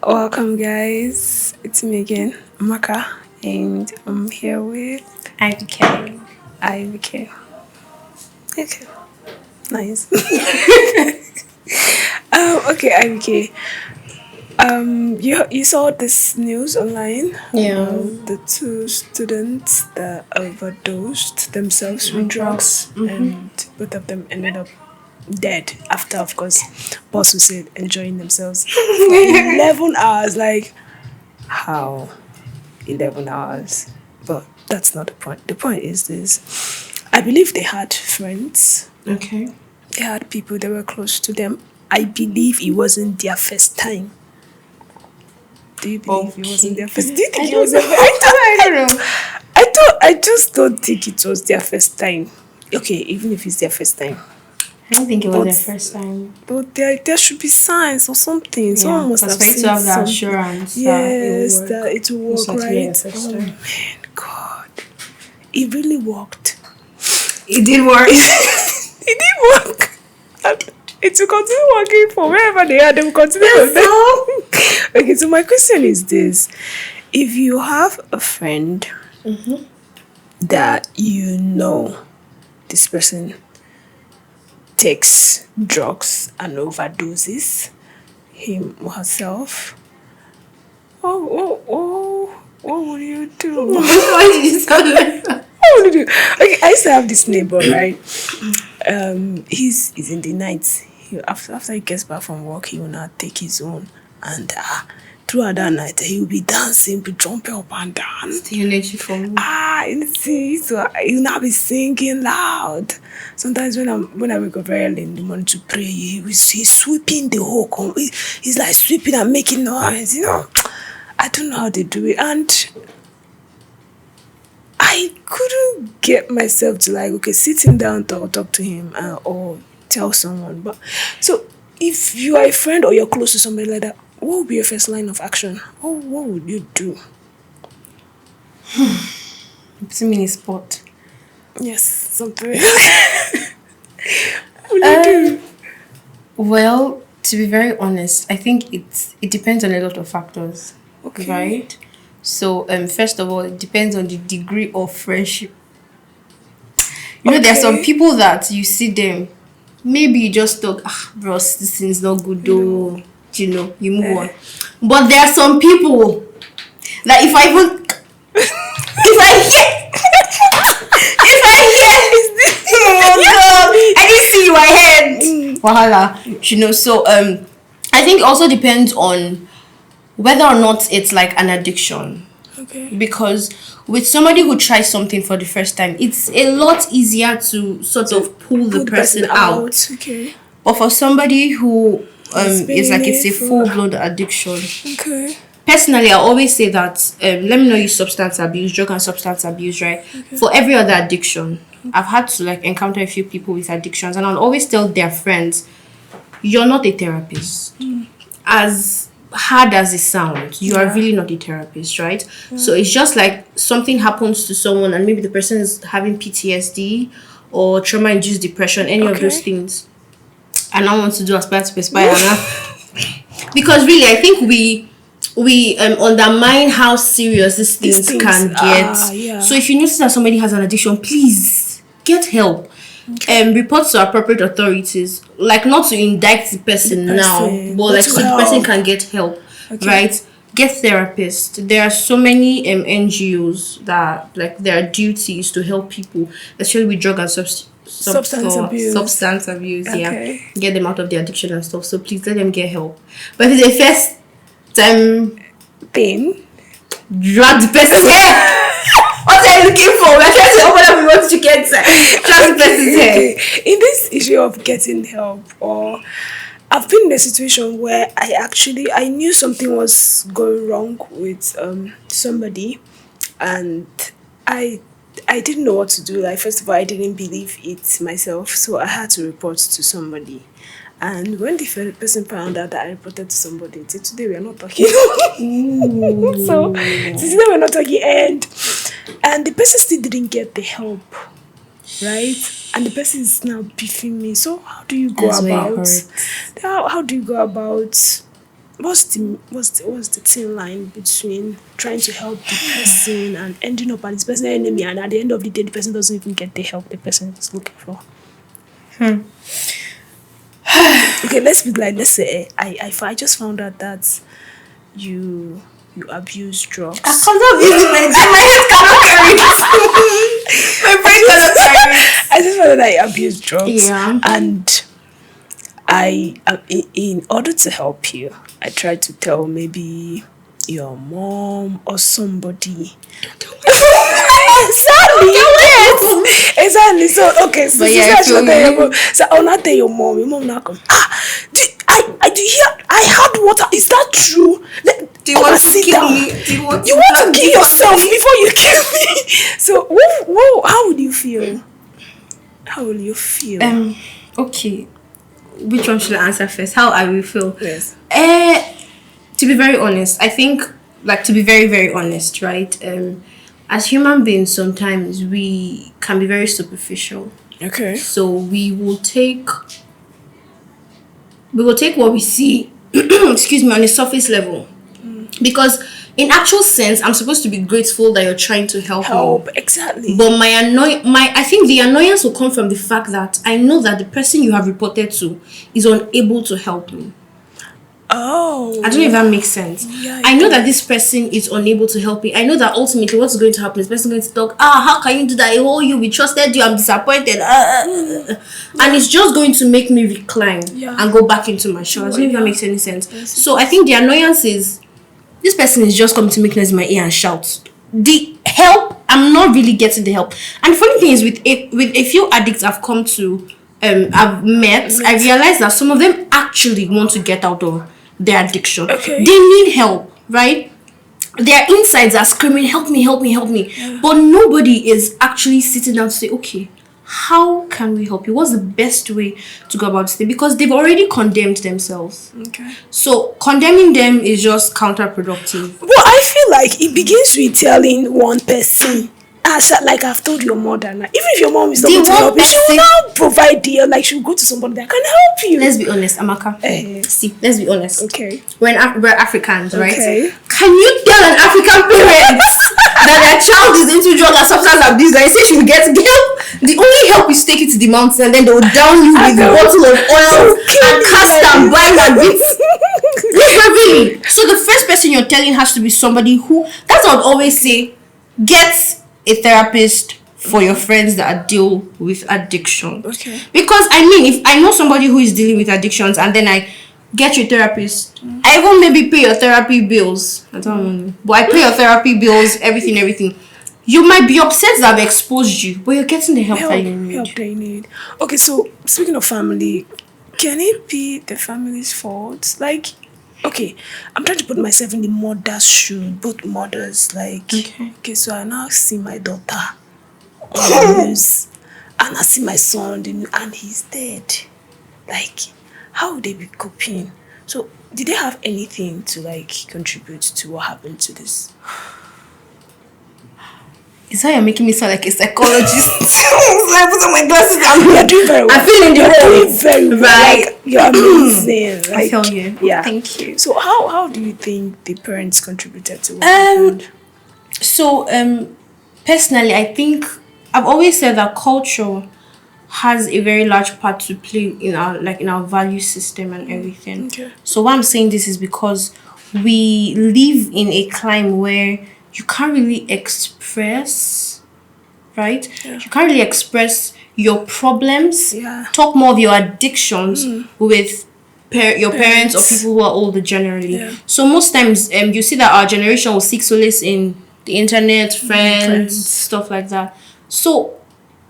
Welcome, guys. It's me again, Maka, and I'm here with IBK. IVK. Okay, nice. Okay, IVK. You saw this news online Yeah. about the two students that overdosed themselves with drugs, Mm-hmm. and both of them ended up dead after, of course, boss was said enjoying themselves for 11 hours. Like, how? 11 hours. But that's not the point. The point is this: I believe they had friends, Okay. they had people that were close to them. I believe it wasn't their first time. Do you believe it wasn't their first? Do you think I it don't was know. their first? I don't know. I just don't think it was their first time. Okay, even if it's their first time. I don't think it was But their first time. But there should be signs or something. Yeah. Someone must Because have for you to seen have the something. assurance that it will Yes, work. that it will Most work, certainly right? their first Oh time. man, God, it really worked. It did work. It did work. And it will continue working for wherever they are. They will continue. Okay, so my question is this: if you have a friend that you know this person takes drugs and overdoses, him or herself, what would you do? Why did you sound like that? What would you do? Okay, I used to have this neighbor, right? He's in the night. After he gets back from work, he will not take his own, and throughout that night he will be dancing, be jumping up and down. The energy from And see, so he'll now be singing loud. Sometimes when I wake up very early in the morning to pray, he's sweeping the whole he's like sweeping and making noise, I don't know how they do it, and I couldn't get myself to like, okay, sit him down to talk to him, or tell someone. But so if you are a friend or you're close to somebody like that, what would be your first line of action? What would you do? it's a mini sport. Yes, something. What would you do? Well, to be very honest, I think it depends on a lot of factors. Okay. Right? So first of all, it depends on the degree of friendship. There are some Okay. people that you see them, maybe you just talk, bros, this thing's not good though. You move on. But there are some people that if I even if I hear if I hear oh no, I didn't see my head. Wahala. So I think it also depends on whether or not it's like an addiction. Okay. Because with somebody who tries something for the first time, it's a lot easier to sort of pull the person out. Okay. But for somebody who It's is like it's a painful. full-blown addiction. Okay. Personally, I always say that let me not use substance abuse, drug and substance abuse, right? For every other addiction, I've had to like encounter a few people with addictions, and I'll always tell their friends, "You're not a therapist." As hard as it sounds, you are really not a therapist, right? So it's just like something happens to someone, and maybe the person is having PTSD or trauma-induced depression, any of those Okay. things, and I want to do aspire to perspire now. Because really, I think we undermine how serious these things can get. Yeah. So if you notice that somebody has an addiction, please get help. Report to appropriate authorities. Like, not to indict the person now, but like to so the person help. can get help, Okay. right? Get therapists. There are so many NGOs that like their duty is to help people, especially with drug and Substance abuse. Substance abuse, Okay. yeah. Get them out of the addiction and stuff. So please let them get help. But if it's a first time, Thing. drag the person's hair. What are you looking for? We're trying to open up we want to get drag the person's hair. Okay. In this issue of getting help, or I've been in a situation where I knew something was going wrong with somebody, and I didn't know what to do. Like, first of all, I didn't believe it myself, so I had to report to somebody. And when the person found out that I reported to somebody, till today we are not talking. So till today we're not talking, and the person still didn't get the help, right? And the person is now beefing me. So how do you go That's where it about? hurts. How do you go about what's the thin line between trying to help the person and ending up as this person's enemy, and at the end of the day the person doesn't even get the help the person is looking for? Okay, let's say I just found out that you abuse drugs. I can't abuse my head cannot carry it. My brain cannot carry it. I just found out that I abuse drugs. Yeah. And in order to help you, I tried to tell maybe your mom or somebody. Exactly. Yes. Exactly. So okay. So I'll not tell your mom. Your mom not come. I do hear. I had water. Is that true? Do you want to kill me? Do you want to kill yourself before you kill me? So whoa, how would you feel? How will you feel? Okay. Which one should I answer first? How I will feel? Yes. To be very honest, I think, like, to be very, very honest, right? As human beings, sometimes we can be very superficial. Okay. So we will take what we see, excuse me, on a surface level. Because in actual sense, I'm supposed to be grateful that you're trying to help me. Exactly. But I think the annoyance will come from the fact that I know that the person you have reported to is unable to help me. Oh. I don't know if that makes sense. Yeah, I know that this person is unable to help me. I know that ultimately what's going to happen is this person is going to talk, how can you do that? Oh, we trusted you, I'm disappointed. And it's just going to make me recline and go back into my shell. I don't know if that makes any sense. So I think the annoyance is this person is just coming to make noise in my ear and shout. The help, I'm not really getting the help. And the funny thing is, with a few addicts I've come to, I've met, I realized that some of them actually want to get out of their addiction. Okay. They need help, right? Their insides are screaming, help me, help me, help me. Yeah. But nobody is actually sitting down to say, okay, how can we help you? What's the best way to go about this? Because they've already condemned themselves. Okay. So condemning them is just counterproductive. Well, I feel like it begins with telling one person. Like I've told your mother now. Even if your mom is not going to help you, she will now provide the she'll go to somebody that can help you. Let's be honest, Amaka. See, let's be honest. Okay. We're Africans, right? Okay. Can you tell an African parent that their child is into drug and substance abuse? Like, say she will get help. The only help is take it to the mountain and then they'll down you with a bottle of oil and cast and bind and beat. Really. So the first person you're telling has to be somebody who, that's what I would always say, get a therapist for your friends that deal with addiction. Okay. Because I mean, if I know somebody who is dealing with addictions and then I get your therapist, I won't maybe pay your therapy bills. I don't know. But I pay your therapy bills, everything. You might be upset that I've exposed you, but you're getting the help that you need. Okay, so speaking of family, can it be the family's fault? Like, okay, I'm trying to put myself in the mother's shoe, both mothers. Like, okay, so I now see my daughter on the news, and I see my son, and he's dead. Like, how would they be coping? So, did they have anything to contribute to what happened to this? Is that you're making me sound like a psychologist? I put on my glasses. You're doing very well. I'm feeling the role. You're doing very well. Right. You're amazing. I feel you. Yeah. Thank you. So how do you think the parents contributed to what happened? So personally, I think I've always said that culture has a very large part to play in our value system and everything. Okay. So why I'm saying this is because we live in a climate where you can't really express, right? Yeah. You can't really express your problems. Yeah. Talk more of your addictions with your parents or people who are older generally. Yeah. So most times, you see that our generation will seek solace in the internet, friends, stuff like that. So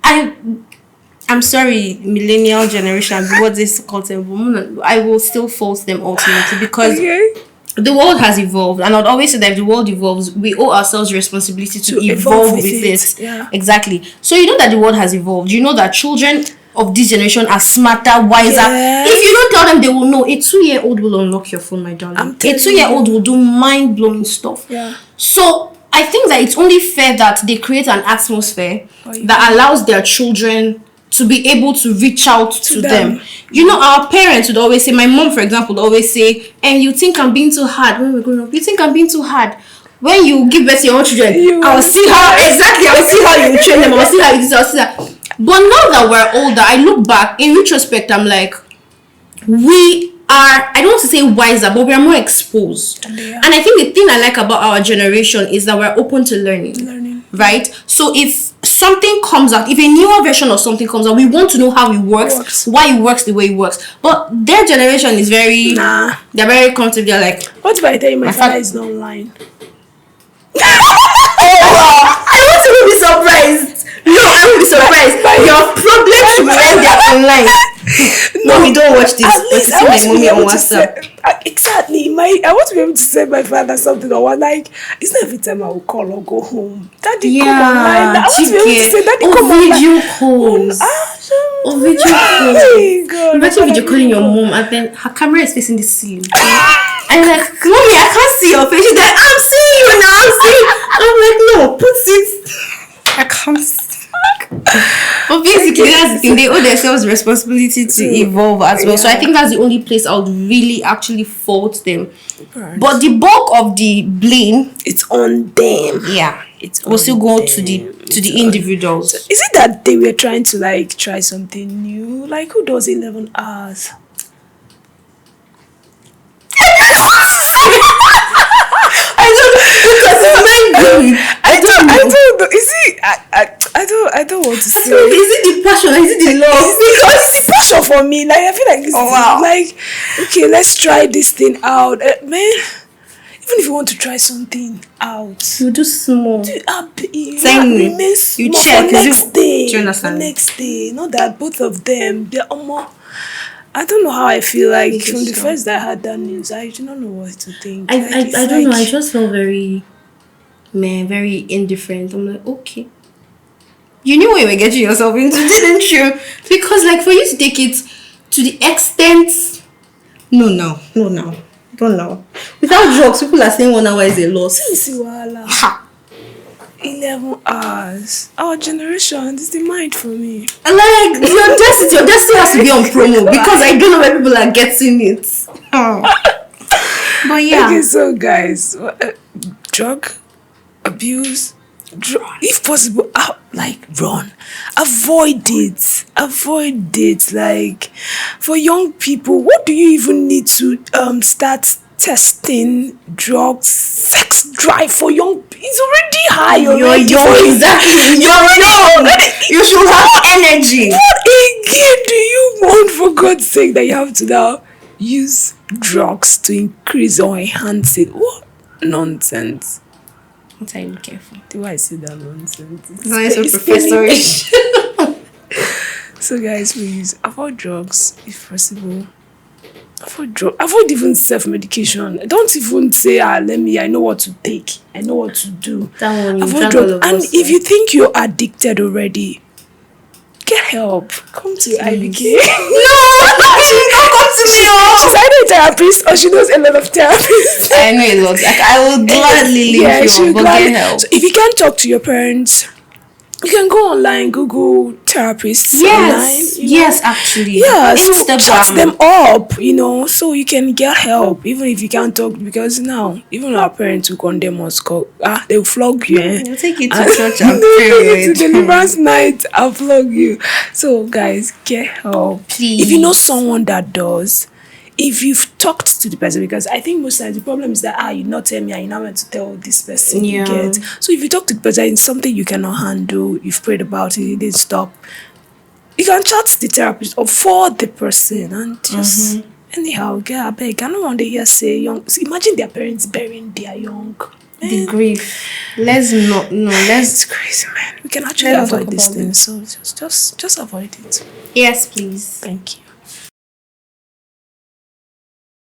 I'm sorry, millennial generation, what this called them, I will still fault them ultimately because the world has evolved, and I'd always say that if the world evolves, we owe ourselves responsibility to evolve with it. Yeah. Exactly. So you know that the world has evolved. You know that children of this generation are smarter, wiser. Yes. If you don't tell them, they will know. A 2-year-old will unlock your phone, my darling. A 2-year-old will do mind-blowing stuff. Yeah. So I think that it's only fair that they create an atmosphere that allows their children to be able to reach out to them. them. You know, our parents would always say, my mom, for example, would always say, and you think I'm being too hard when we're growing up. You think I'm being too hard. When you give birth to your own children, I'll see how you train them. I'll see how you do this, I'll see that. But now that we're older, I look back, in retrospect, I'm like, we are, I don't want to say wiser, but we are more exposed. Yeah. And I think the thing I like about our generation is that we're open to learning. Right? So if something comes out, if a newer version of something comes out, we want to know how it works. Why it works the way it works. But their generation is very, they're very comfortable. They're like, what if I tell you my father is not online? I want to be surprised. No, I won't be surprised. Your problems should be when they're online. No, we don't watch this. At least I want to be able to WhatsApp. Exactly. I want to be able to send my father something or what. Like, it's not every time I will call or go home. Daddy, come online. I want to be able to say, Daddy, come online. Video calls. Video calls. God, imagine video calling your mom and then her camera is facing the ceiling. I'm like, Mommy, I can't see your face. She's like, I'm seeing you now. I'm like, no, put it. I can't see. But basically, that's the thing. They owe themselves responsibility to evolve as well. So I think that's the only place I would really actually fault them. But the bulk of the blame, it's on them. Yeah, we'll still go to the individuals. Is it that they were trying to like try something new? Like, who does 11 hours? I don't want to say. Is it the passion? Is it the love? Because it's passion for me. Like, I feel like it's like, okay, let's try this thing out, man. Even if you want to try something out, you do small. You check next day. Do you understand? Next day, not that both of them. They're almost. I don't know how I feel like from the first that I had that news. I do not know what to think. I don't know. I just felt very indifferent. I'm like, okay. You knew what you were getting yourself into, didn't you? Because like for you to take it to the extent, no, don't know. Without drugs, people are saying 1 hour is a loss. 11 hours. Our generation is the mind for me. Like your destiny has to be on promo because I don't know where people are getting it. But yeah. Okay, so guys, drug abuse. If possible, run. Avoid it. Like, for young people, what do you even need to start testing drugs, sex drive for young? It's already high. You're young, exactly. You're young. You should have energy. What again do you want, for God's sake, that you have to now use drugs to increase or enhance it? What nonsense. What are you looking for? Do I see that nonsense? It's professorish. So guys, please avoid drugs if possible. Avoid even self-medication. Don't even say, I know what to take. I know what to do. Avoid drugs. And if you think you're addicted already, get help. Come to IBK. No, she don't come to me. She's either a therapist or she knows a lot of therapists. I know a lot. Like, I will gladly leave you, but get help. So if you can't talk to your parents, you can go online, Google therapists. Yes, online, yes, actually. Yeah, so Instagram. chat them up, so you can get help, even if you can't talk, because now, even our parents will condemn us, they'll flog you. They'll take you to church and pray. To deliverance night, I'll flog you. So, guys, get help. Please. If you know someone that does, if you've talked to the person, because I think most times the problem is that you not tell me, and you not meant to tell this person. Yeah. You get. So if you talk to the person, it's something you cannot handle, you've prayed about it, it didn't stop, you can chat to the therapist or for the person and just anyhow get a beg. I don't want to hear say young. So imagine their parents burying their young. The grief. It's crazy, man. We can actually avoid this thing. So just avoid it. Yes, please. Thank you.